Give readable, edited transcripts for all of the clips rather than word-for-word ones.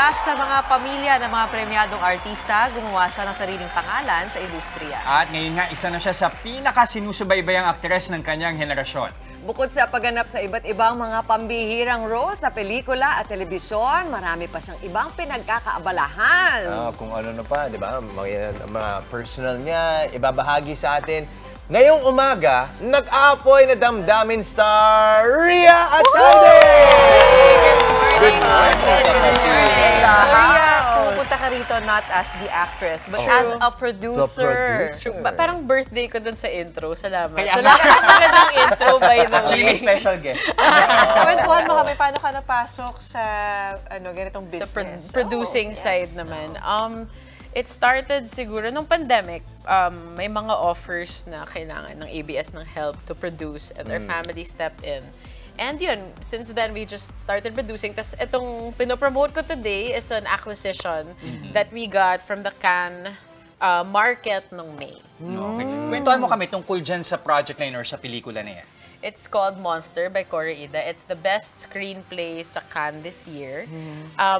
Mula sa mga pamilya ng mga premyadong artista, gumawa siya ng sariling pangalan sa industriya. At ngayon nga, isa na siya sa pinakasinusubaybayang aktres ng kanyang henerasyon. Bukod sa pagganap sa iba't ibang mga pambihirang role sa pelikula at telebisyon, marami pa siyang ibang pinagkakaabalahan. Kung ano na pa, di ba? Mga personal niya, ibabahagi sa atin. Ngayong umaga, nag-aapoy na damdamin star, Rhea Atayde! Good morning! Rhea, pupunta ka rito not as the actress, but as a producer. Parang birthday ko dun sa intro. Salamat. Salamat ng intro, by the way. Actually, may special guest. Kwentuhan mo kami, paano ka napasok sa ganitong business? Sa producing side naman. It started siguro nung pandemic. May mga offers na kailangan ng ABS ng help to produce and our family stepped in. And yun, since then we just started producing. Tas itong pinopromote ko today is an acquisition that we got from the Cannes market nung May. Okay. Kwentuhan mo kami tungkol dyan sa project na yun or sa pelikula na yan. It's called Monster by Cora Ida. It's the best screenplay sa Cannes this year.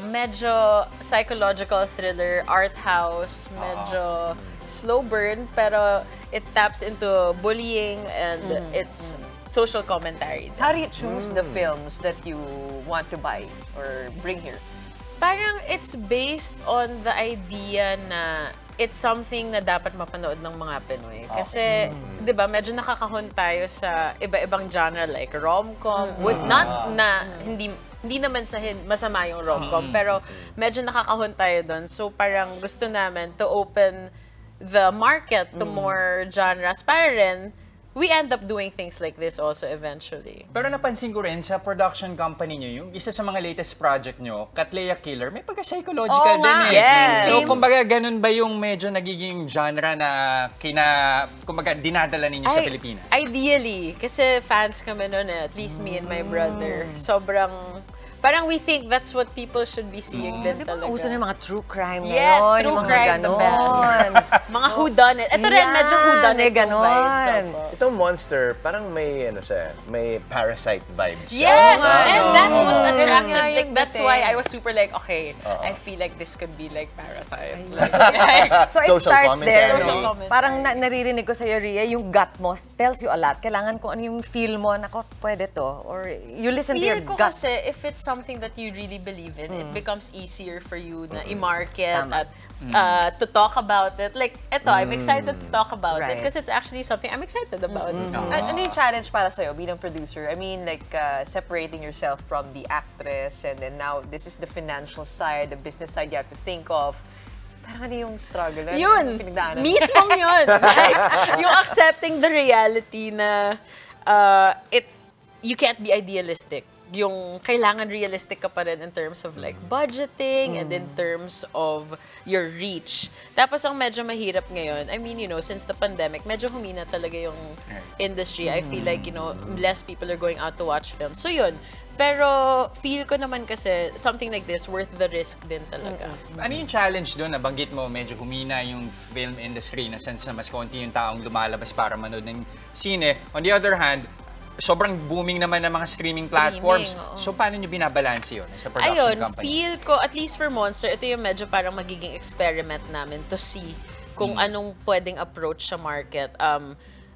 Medyo psychological thriller, art house, medyo slow burn, pero it taps into bullying and it's social commentary. How do you choose the films that you want to buy or bring here? Parang it's based on the idea na it's something na dapat mapanood ng mga Pinoy. Kasi, di ba, medyo nakakahon tayo sa iba-ibang genre like rom-com. Not na, hindi naman sa masama yung rom-com, pero medyo nakakahon tayo doon. So, parang gusto namin to open the market to more genres. Para rin, we end up doing things like this also eventually. Pero napansin ko rin sa production company nyo, yung isa sa mga latest project nyo, Katleya Killer, may pagka-psychological din eh. Yes. So, kumbaga, ganun ba yung medyo nagiging genre na kumbaga, dinadala ninyo sa Pilipinas? Ideally, kasi fans kami nun eh, at least me and my brother. Sobrang, parang we think that's what people should be seeing din talaga. Uso na yung mga true crime ngayon. Yes, true crime, the best. Mga whodunit. Ito rin, medyo whodunit yung vibes. Itong Monster, parang may, may Parasite vibes. Yes, and that's what attracted. Like, that's why I was super like, okay, I feel like this could be like Parasite. So it Social starts commentary. there. Social No? commentary. Parang naririnig ko sa'yo, Rhea, yung gut mo tells you a lot. Kailangan kung ano yung feel mo, nako, pwede to. Or you listen to your Feel ko gut. kasi, if it's something that you really believe in, it becomes easier for you na i-market at to talk about it. Like, eto, I'm excited to talk about it because it's actually something I'm excited about. Ano yung challenge para sa'yo bilang producer? I mean, like, separating yourself from the actress and then now this is the financial side, the business side you have to think of. Parang ano yung struggle? Yun! Mismong yun! Like, yung accepting the reality na you can't be idealistic. Yung kailangan realistic ka pa rin in terms of like budgeting and in terms of your reach. Tapos ang medyo mahirap ngayon, I mean, you know, since the pandemic, medyo humina talaga yung industry. I feel like, you know, less people are going out to watch films. So yun. Pero feel ko naman kasi something like this worth the risk din talaga. Ano yung challenge doon? Nabanggit mo, medyo humina yung film industry na sense na mas konti yung taong lumalabas para manood ng sine. On the other hand, sobrang booming naman ng mga streaming platforms. So, paano nyo binabalanse yun sa production company? Feel ko, at least for Monster, ito yung medyo parang magiging experiment namin to see kung anong pwedeng approach sa market.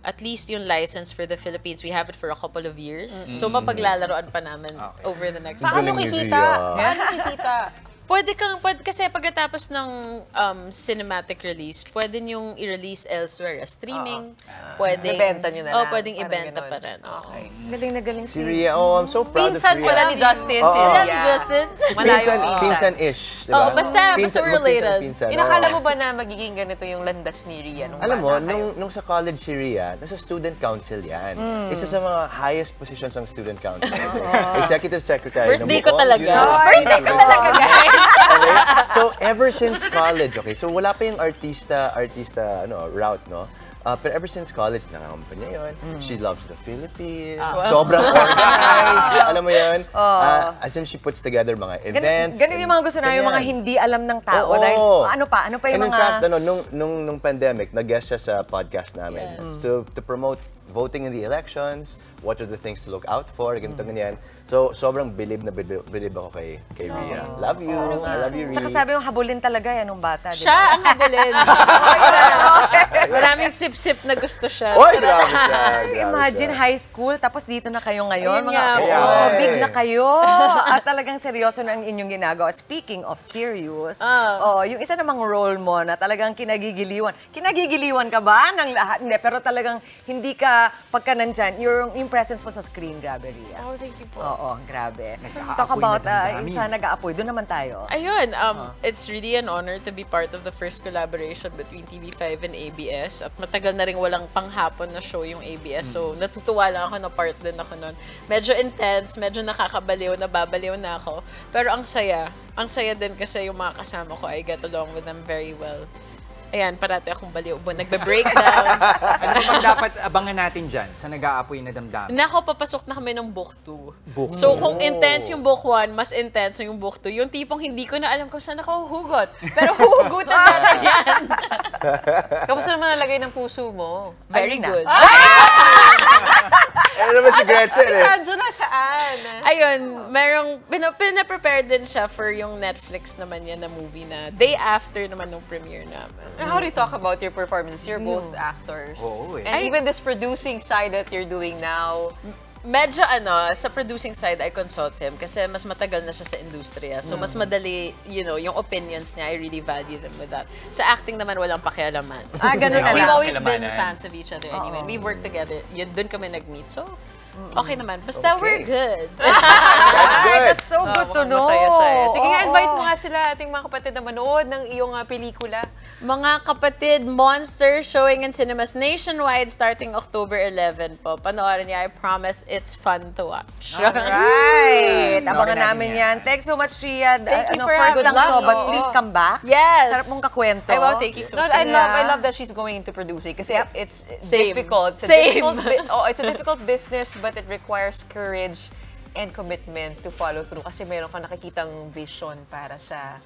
At least yung license for the Philippines, we have it for a couple of years. So, mapaglalaroan pa namin over the next Paano kikita? Paano kikita? Pwede kasi pagkatapos ng cinematic release, pwede niyong i-release elsewhere as streaming. Pwedeng ibenta niyo na lang. pwedeng ibenta pa rin. Okay. Galing na galing Si Rhea, I'm so proud of Pinsan Rhea. pala ni Justin, si Alam Rhea. ni Justin? Malayo pinsan. Pinsan-ish, di ba? Basta related. Inakala mo ba na magiging ganito yung landas ni Rhea nung Alam mo, bata kayo? nung sa college si Rhea, nasa student council yan. Isa sa mga highest positions ng student council. Executive secretary. Birthday ng ko Mukhang talaga. University. Birthday ko talaga, guys! Okay? So, ever since college, okay? So, wala pa yung artista route, no? Pero ever since college, nangangampanya yun. She loves the Philippines. Sobrang organized. Alam mo yun? As in, she puts together mga events. Ganun yung mga gusto na yung mga hindi alam ng tao. Oo. Like, ano pa yung And in mga... fact, nung pandemic, nag-guest siya sa podcast namin to promote voting in the elections, what are the things to look out for, ganito, ganyan. So, sobrang believe ako kay Rhea. Love you. I love you, Rhea. Tsaka sabi mo, habulin talaga yan nung bata, di ba? Siya ang habulin. Maraming sip-sip na gusto siya. Oy, grabe siya. Grabe Imagine siya. high school, tapos dito na kayo ngayon. Ayun nga. Big na kayo. At talagang seryoso na ang inyong ginagawa. Speaking of serious, yung isa namang role mo na talagang kinagigiliwan. Kinagigiliwan ka ba ng lahat? Hindi, pero talagang hindi ka, pagka nandyan, yung presence mo sa screen, grabe, Rhea. Oh, thank you po. Oo, grabe. Nag-aapoy Talk about na damdamin. isa nag-aapoy. Doon naman tayo. Ayun, it's really an honor to be part of the first collaboration between TV5 and ABS. At matagal na rin walang panghapon na show yung ABS. So, natutuwa lang ako na part din ako nun. Medyo intense, medyo nakakabaliw, nababaliw na ako. Pero ang saya. Ang saya din kasi yung mga kasama ko, I get along with them very well. Ayan, parati akong baliw. Nagbe-breakdown. Ano bang dapat abangan natin dyan sa nag-aapoy na damdamin? Nako, papasok na kami ng book 2. So, kung intense yung book 1, mas intense yung book 2. Yung tipong hindi ko na alam kung saan ako huhugot. Pero huhugutan natin yan. Kamusta naman nalagay ng puso mo? Very Ayun na. good. Ano naman si Gretchen eh? Sanjo na saan? Ayun, merong, pinaprepare din siya for yung Netflix naman yan na movie na day after naman ng premiere namin. How do you talk about your performance? You're both actors. Oo, eh. And even this producing side that you're doing now, Medyo sa producing side, I consult him kasi mas matagal na siya sa industriya. So, mas madali, yung opinions niya, I really value them with that. Sa acting naman, walang pakialaman. Ganun na We've lang. always been Pakialamanan. fans of each other anyway. We work together. Doon kami nag-meet. So, okay naman. Basta we're good. Ay, that's so good to mukhang know. masaya siya eh. Sige nga, Oo. invite mo nga sila, ating mga kapatid na manood ng iyong pelikula. Mga kapatid, Monster showing in cinemas nationwide starting October 11 po. Panoorin niya. I promise it's fun to watch. Right. Abangan Panoorin namin natin yan. Thanks so much, Rhea. Thank you for first having lang to, me. but Oo. please come back. Yes. Sarap mong kakwento. I will take you so No, soon. I love that she's going into producing kasi it's Same. difficult. Same. It's a difficult business, but it requires courage and commitment to follow through kasi meron kang nakikitang vision para sa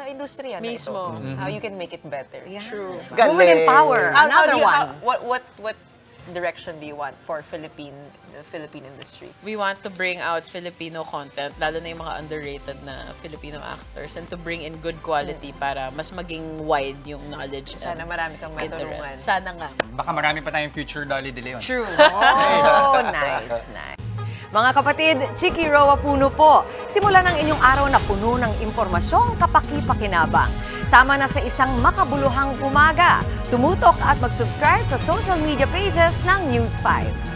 industriya na ito. Mismo. How you can make it better. True. Women in power. Another one. What direction do you want for the Philippine industry? We want to bring out Filipino content, lalo na yung mga underrated na Filipino actors, and to bring in good quality para mas maging wide yung knowledge Sana and marami kang matulungan. interest. Sana nga. Baka marami pa tayong future Dolly De Leon. True. Oh, nice. Mga kapatid, Chiki Roa Puno po. Simula ng inyong araw na puno ng impormasyong kapaki-pakinabang. Sama na sa isang makabuluhang umaga. Tumutok at mag-subscribe sa social media pages ng News 5.